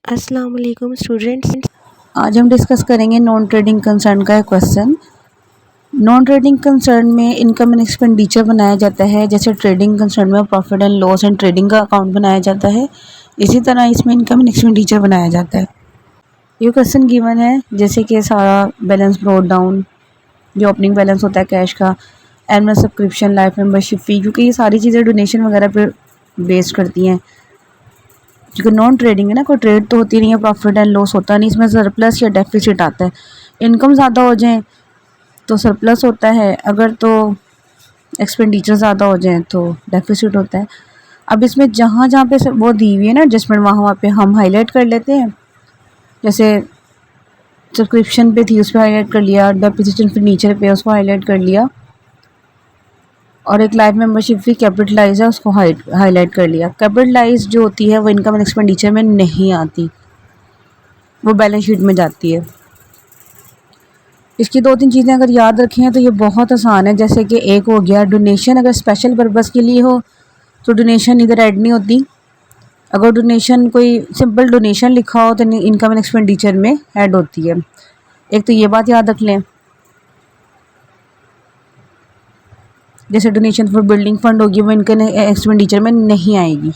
अस्सलाम वालेकुम स्टूडेंट्स। आज हम डिस्कस करेंगे नॉन ट्रेडिंग कंसर्न का क्वेश्चन। नॉन ट्रेडिंग कंसर्न में इनकम एंड एक्सपेंडिचर बनाया जाता है, जैसे ट्रेडिंग कंसर्न में profit and loss and trading का अकाउंट बनाया जाता है, इसी तरह इसमें इनकम एंड एक्सपेंडिचर बनाया जाता है। ये क्वेश्चन गिवन है जैसे कि सारा बैलेंस ब्रोट डाउन, जो ओपनिंग बैलेंस होता है कैश का, एनुअल सब्सक्रिप्शन, लाइफ मेंबरशिप फ़ी, क्योंकि ये सारी चीज़ें डोनेशन वगैरह पे बेस्ड करती हैं। क्योंकि नॉन ट्रेडिंग है ना, कोई ट्रेड तो होती नहीं है, प्रॉफिट एंड लॉस होता नहीं, इसमें सरप्लस या डेफिसिट आता है। इनकम ज़्यादा हो जाए तो सरप्लस होता है, अगर तो एक्सपेंडिचर ज़्यादा हो जाए तो डेफिसिट होता है। अब इसमें जहाँ जहाँ पे वो दी हुई है ना एडजस्टमेंट, वहाँ वहाँ पे हम हाईलाइट कर लेते हैं। जैसे सब्सक्रिप्शन पे थी, उस पर हाईलाइट कर लिया, डेप्रिसिएशन फर्नीचर पे उसको हाईलाइट कर लिया, और एक लाइफ मेंबरशिप फी कैपिटलाइज है उसको हाईलाइट कर लिया। कैपिटलाइज जो होती है वो इनकम एंड एक्सपेंडिचर में नहीं आती, वो बैलेंस शीट में जाती है। इसकी दो तीन चीज़ें अगर याद रखें तो ये बहुत आसान है। जैसे कि एक हो गया डोनेशन, अगर स्पेशल पर्पज़ के लिए हो तो डोनेशन इधर ऐड नहीं होती। अगर डोनेशन कोई सिंपल डोनेशन लिखा हो तो इनकम एंड एक्सपेंडिचर में ऐड होती है। एक तो ये बात याद रख लें। जैसे डोनेशन फॉर बिल्डिंग फंड होगी, वो इनकम एक्सपेंडिचर में नहीं आएगी।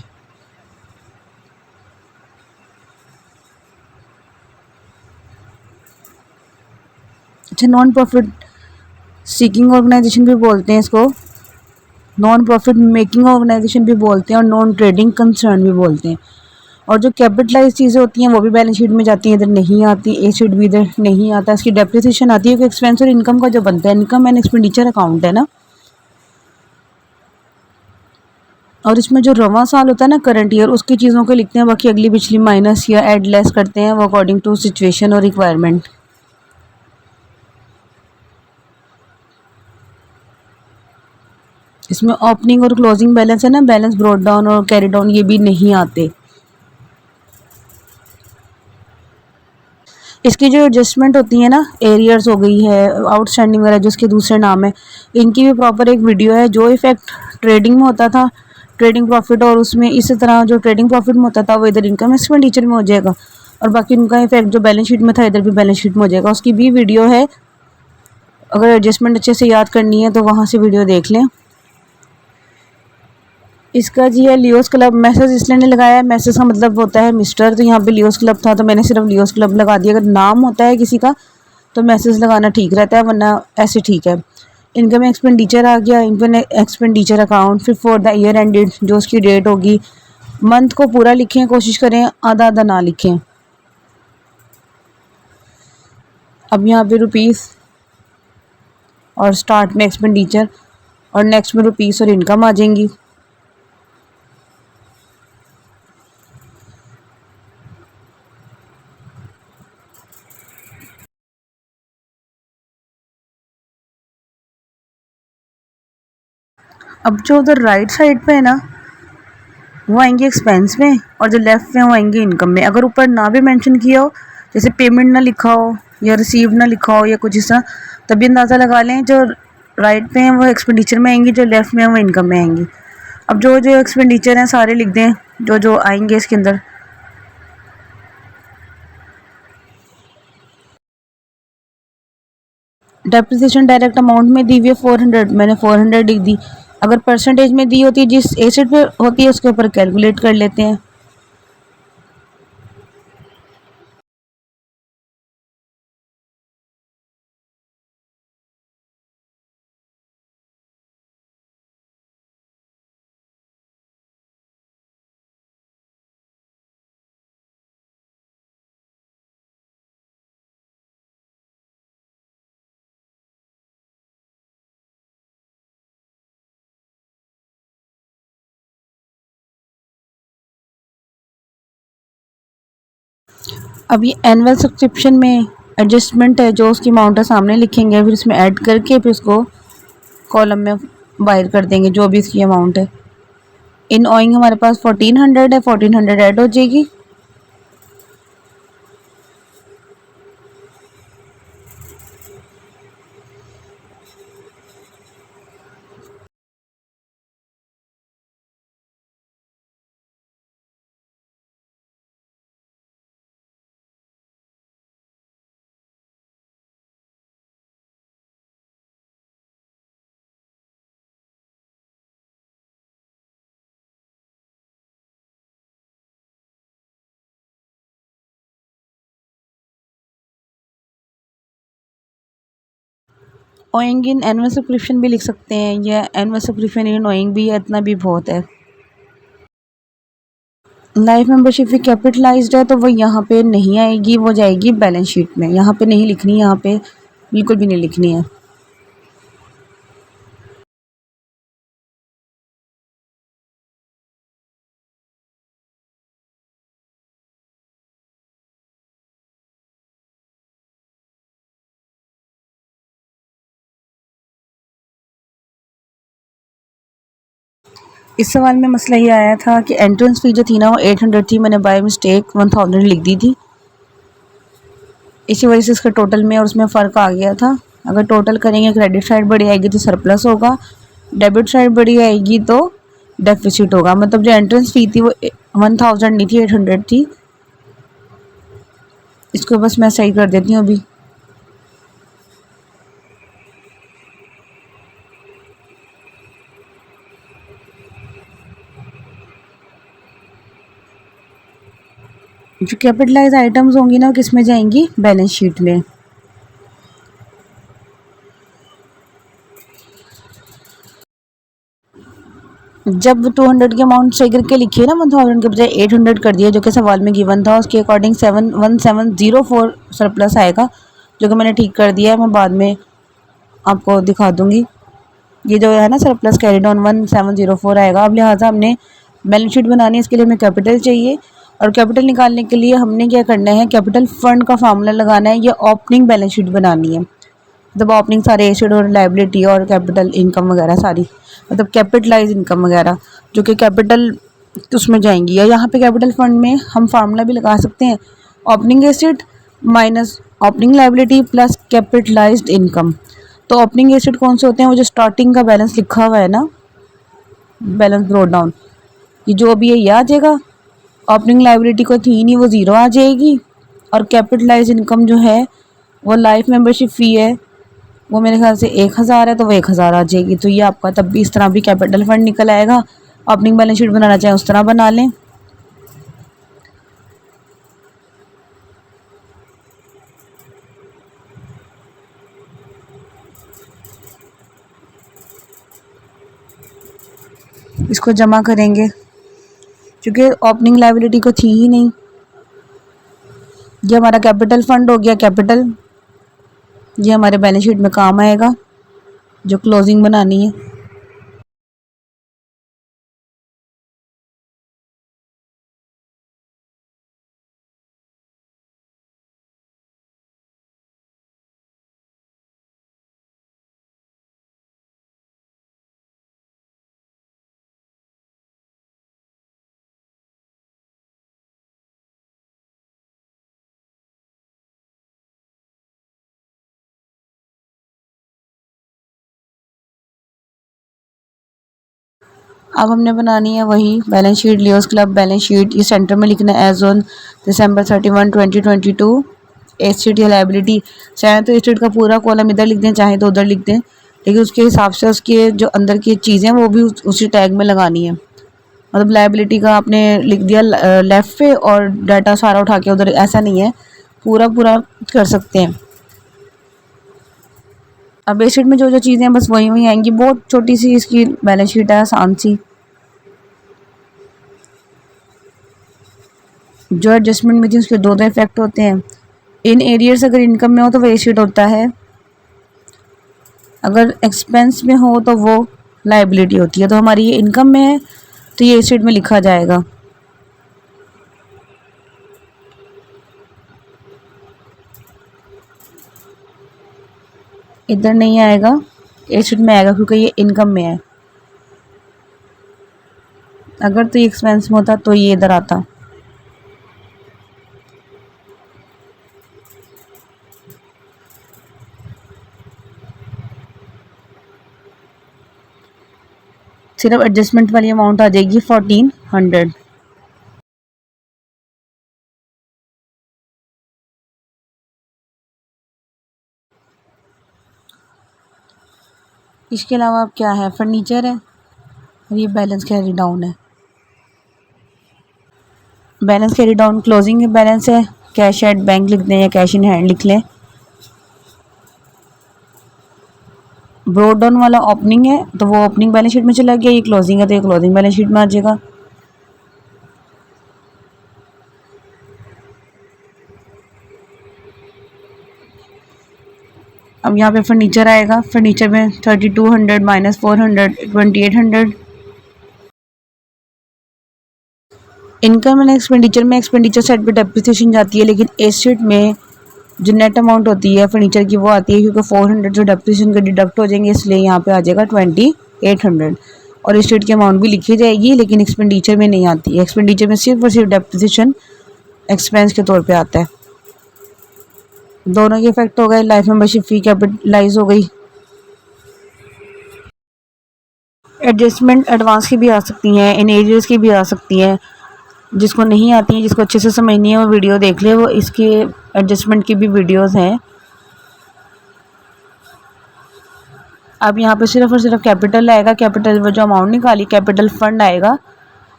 अच्छा, नॉन प्रॉफिट सीकिंग ऑर्गेनाइजेशन भी बोलते हैं इसको, नॉन प्रॉफिट मेकिंग ऑर्गेनाइजेशन भी बोलते हैं, और नॉन ट्रेडिंग कंसर्न भी बोलते हैं। और जो कैपिटलाइज चीज़ें होती हैं वो भी बैलेंस शीट में जाती हैं, इधर नहीं आती। ए शीट भी इधर नहीं आता। इसकी डेप्रिसिएशन आती है कि एक्सपेंस और इनकम का जो बनता है, इनकम एंड एक्सपेंडिचर अकाउंट है ना। और इसमें जो रवां साल होता है ना, करंट ईयर, उसकी चीज़ों को लिखते हैं, बाकी अगली पिछली माइनस या एड लेस करते हैं, वो अकॉर्डिंग टू सिचुएशन और रिक्वायरमेंट। इसमें ओपनिंग और क्लोजिंग बैलेंस है ना, बैलेंस ब्रॉट डाउन और कैरी डाउन, ये भी नहीं आते। इसकी जो एडजस्टमेंट होती है ना, एरियर्स हो गई है, आउटस्टैंडिंग वगैरह जो इसके दूसरे नाम है, इनकी भी प्रॉपर एक वीडियो है। जो इफेक्ट ट्रेडिंग में होता था, ट्रेडिंग प्रॉफिट, और उसमें इसी तरह जो ट्रेडिंग प्रॉफिट में होता था वो इधर इनकम एक्सपेंडिचर में हो जाएगा, और बाकी उनका इफेक्ट जो बैलेंस शीट में था इधर भी बैलेंस शीट में हो जाएगा। उसकी भी वीडियो है, अगर एडजस्टमेंट अच्छे से याद करनी है तो वहाँ से वीडियो देख लें। इसका जी है लियोस क्लब। मैसेज इसलिए नहीं लगाया है, मैसेज का मतलब होता है मिस्टर, तो यहाँ पे लियोस क्लब था तो मैंने सिर्फ लियोस क्लब लगा दिया। अगर नाम होता है किसी का तो मैसेज लगाना ठीक रहता है, वरना ऐसे ठीक है। इनकम एक्सपेंडिचर आ गया, इनकम एक्सपेंडिचर अकाउंट। फिर फॉर द ईयर एंडेड, जो उसकी डेट होगी, मंथ को पूरा लिखें, कोशिश करें आधा आधा ना लिखें। अब यहाँ पे रुपीस और स्टार्ट में एक्सपेंडिचर, और नेक्स्ट में रुपीस और इनकम आ जाएंगी। अब जो उधर राइट साइड पे है ना, वो आएंगे एक्सपेंस में, और जो लेफ्ट में वो आएंगे इनकम में। अगर ऊपर ना भी मेंशन किया हो, जैसे पेमेंट ना लिखा हो या रिसीव ना लिखा हो या कुछ ऐसा, तभी अंदाज़ा लगा लें जो राइट पे हैं वो एक्सपेंडिचर में आएंगी, जो लेफ्ट में है वो इनकम में आएंगी। अब जो जो एक्सपेंडिचर हैं सारे लिख दें जो जो आएंगे इसके अंदर। डेप्रिसिएशन डायरेक्ट अमाउंट में दी हुई है 400, मैंने 400 लिख दी। अगर परसेंटेज में दी होती है, जिस एसेट पे होती है उसके ऊपर कैलकुलेट कर लेते हैं। अब ये एनुअल सब्सक्रिप्शन में एडजस्टमेंट है, जो उसकी अमाउंट है सामने लिखेंगे, फिर इसमें ऐड करके फिर उसको कॉलम में बाहर कर देंगे जो भी इसकी अमाउंट है। इन ओइंग हमारे पास 1400 है, 1400 ऐड हो जाएगी। ओइंग इन एनुअल सब्सक्रिप्शन भी लिख सकते हैं, या एनुअल सब्सक्रिप्शन इन ओइंग भी है, इतना भी बहुत है। लाइफ मेंबरशिप भी कैपिटलाइज्ड है तो वो यहाँ पे नहीं आएगी, वो जाएगी बैलेंस शीट में। यहाँ पे नहीं लिखनी, यहाँ पे बिल्कुल भी नहीं लिखनी है। इस सवाल में मसला ये आया था कि एंट्रेंस फ़ी जो थी ना वो 800 थी, मैंने बाय मिस्टेक 1000 लिख दी थी। इसी वजह से इसका टोटल में और उसमें फ़र्क आ गया था। अगर टोटल करेंगे क्रेडिट साइड बड़ी आएगी तो सरप्लस होगा, डेबिट साइड बड़ी आएगी तो डेफिसिट होगा। मतलब जो एंट्रेंस फ़ी थी वो 1000 नहीं थी, 800 थी। इसको बस मैं सही कर देती हूँ अभी। जो कैपिटलाइज आइटम्स होंगी ना किस में जाएंगी, बैलेंस शीट में। जब 200 की अमाउंट सही करके लिखी है ना, 1000 के बजाय 800 कर दिया जो कि सवाल में गिवन था, उसके अकॉर्डिंग 1704 सरप्लस आएगा, जो कि मैंने ठीक कर दिया है। मैं बाद में आपको दिखा दूंगी। ये जो है ना सरप्लस कैरिड ऑन 1704 आएगा। अब लिहाजा हमने बैलेंस शीट बनानी है, इसके लिए हमें कैपिटल चाहिए, और कैपिटल निकालने के लिए हमने क्या करना है, कैपिटल फंड का फार्मूला लगाना है, या ओपनिंग बैलेंस शीट बनानी है। मतलब ओपनिंग सारे एसेट और लाइबिलिटी और कैपिटल इनकम वगैरह सारी, मतलब कैपिटलाइज इनकम वगैरह जो कि कैपिटल उसमें जाएंगी। या यहाँ पे कैपिटल फंड में हम फार्मूला भी लगा सकते हैं, opening asset minus opening liability plus capitalised income. तो ओपनिंग एसेट कौन से होते हैं, वो जो स्टार्टिंग का बैलेंस लिखा हुआ है ना, बैलेंस ब्रोड डाउन, ये जो भी है ये आ जाएगा। ओपनिंग लाइबिलिटी को थी नहीं, वो ज़ीरो आ जाएगी। और कैपिटलाइज इनकम जो है वो लाइफ मेंबरशिप फ़ी है, वो मेरे ख्याल से 1000 है, तो वो 1000 आ जाएगी। तो ये आपका तब भी इस तरह भी कैपिटल फंड निकल आएगा। ओपनिंग बैलेंस शीट बनाना चाहें उस तरह बना लें। इसको जमा करेंगे क्योंकि ओपनिंग लाइबिलिटी को थी ही नहीं। ये हमारा कैपिटल फंड हो गया, कैपिटल ये हमारे बैलेंस शीट में काम आएगा जो क्लोजिंग बनानी है। अब हमने बनानी है वही balance sheet, Leos club balance sheet. ये सेंटर में लिखना है एज ऑन दिसंबर 31, 2022। एसेट या लाइबिलिटी, चाहे तो एसेट का पूरा कॉलम इधर लिख दें, चाहे तो उधर लिख दें, लेकिन उसके हिसाब से उसके जो अंदर की चीज़ें वो भी उसी टैग में लगानी है। मतलब लाइबिलिटी का आपने लिख दिया लेफ़्ट पे और डाटा सारा उठा के उधर, ऐसा नहीं है, पूरा पूरा कर सकते हैं। अब एसेट में जो जो चीज़ें हैं बस वही वही आएंगी। बहुत छोटी सी इसकी बैलेंस शीट है, आसान सी। जो एडजस्टमेंट में थी उसके दो दो इफेक्ट होते हैं। इन एरियर्स अगर इनकम में हो तो वो एसेट होता है, अगर एक्सपेंस में हो तो वो लाइबिलिटी होती है। तो हमारी ये इनकम में है तो ये एसेट में लिखा जाएगा। इधर नहीं आएगा, एसेट में आएगा क्योंकि ये इनकम में है। अगर तो ये एक्सपेंस में होता तो ये इधर आता। सिर्फ एडजस्टमेंट वाली अमाउंट आ जाएगी 1400। इसके अलावा अब क्या है, फर्नीचर है और ये बैलेंस कैरी डाउन है। Balance carry down closing balance है, कैश एट बैंक लिख दें या कैश इन हैंड लिख लें। ब्रोड डाउन वाला ओपनिंग है तो वो ओपनिंग बैलेंस शीट में चला गया, ये क्लोजिंग है तो ये क्लोजिंग बैलेंस शीट में आ जाएगा। अब यहाँ पे फर्नीचर आएगा, फर्नीचर में 3200 माइनस 400 2800। इनकम एंड एक्सपेंडिचर में एक्सपेंडिचर साइड पे डेप्रिसिएशन जाती है, लेकिन एसेट में जो नेट अमाउंट होती है फर्नीचर की वो आती है, क्योंकि 400 जो डेप्रिसिएशन के डिडक्ट हो जाएंगे, इसलिए यहाँ पे आ जाएगा 2800 और एसेट की अमाउंट भी लिखी जाएगी, लेकिन एक्सपेंडिचर में नहीं आती है। एक्सपेंडिचर में सिर्फ और सिर्फ डेप्रिसिएशन एक्सपेंस के तौर पे आता है। दोनों के इफेक्ट हो गए, लाइफ मेंबरशिप फी कैपिटलाइज हो गई। एडजस्टमेंट एडवांस की भी आ सकती हैं, इन एरियर्स की भी आ सकती हैं। जिसको नहीं आती है, जिसको अच्छे से समझनी है वो वीडियो देख ले, वो इसके एडजस्टमेंट की भी वीडियोस हैं। अब यहाँ पे सिर्फ और सिर्फ कैपिटल आएगा, कैपिटल वो जो अमाउंट निकाली कैपिटल फंड आएगा,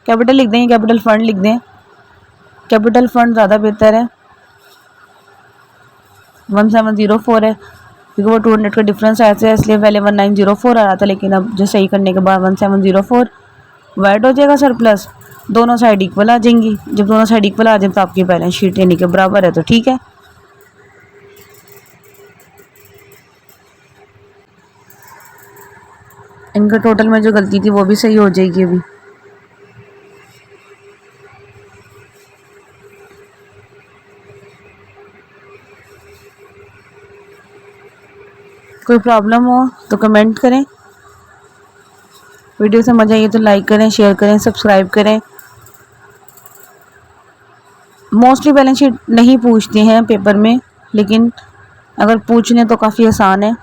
कैपिटल लिख दें, कैपिटल फंड लिख दें, कैपिटल फंड ज़्यादा बेहतर है। 1704 है क्योंकि वो 200 का डिफरेंस आया था, इसलिए पहले 1904 आ रहा था, लेकिन अब जो सही करने के बाद 1704 वाइड हो जाएगा सरप्लस, दोनों साइड इक्वल आ जाएंगी। जब दोनों साइड इक्वल आ जाए तो आपकी बैलेंस शीट यानी कि बराबर है, तो ठीक है। इनका टोटल में जो गलती थी वो भी सही हो जाएगी अभी। कोई प्रॉब्लम हो तो कमेंट करें, वीडियो समझ आइए तो लाइक करें, शेयर करें, सब्सक्राइब करें। मोस्टली बैलेंस शीट नहीं पूछते हैं पेपर में, लेकिन अगर पूछने तो काफ़ी आसान है।